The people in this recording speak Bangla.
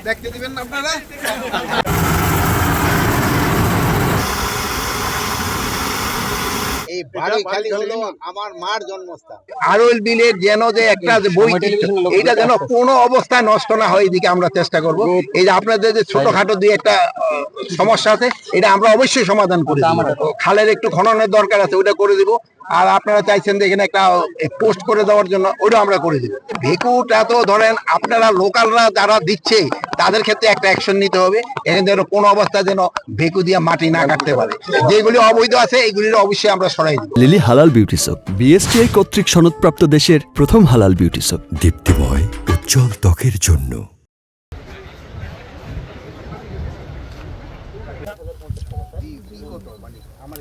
দেখতে দিবেন না আপনারা। আমার মার জন্মস্থান আরউল বিলের যেন যে একটা যে বৈচিত্র্য, এইটা যেন কোনো অবস্থায় নষ্ট না হয়, এদিকে আমরা চেষ্টা করব। এই যে আপনাদের যে ছোটখাটো দিয়ে একটা সমস্যা আছে, এটা আমরা অবশ্যই সমাধান করে দেব। খালের একটু খননের দরকার আছে, ওটা করে দিব। আর আপনারা চাইছেন যে এখানে একটা পোস্ট করে দেওয়ার জন্য, ওটা আমরা করে দিব। ভেকুটা তো ধরেন আপনারা লোকালরা যারা দিচ্ছে তাদের ক্ষেত্রে একটা অ্যাকশন নিতে হবে। এখানে যেন কোনো অবস্থায় যেন ভেকু দিয়ে মাটি না কাটতে পারে। যেগুলি অবৈধ আছে এইগুলির অবশ্যই আমরা সরাই দিব। লিলি হালাল বিউটি সোপ, বিএসটিআই কর্তৃক সনদপ্রাপ্ত দেশের প্রথম হালাল বিউটি সোপ, দীপ্তিময় উজ্জ্বল ত্বকের জন্য। আমার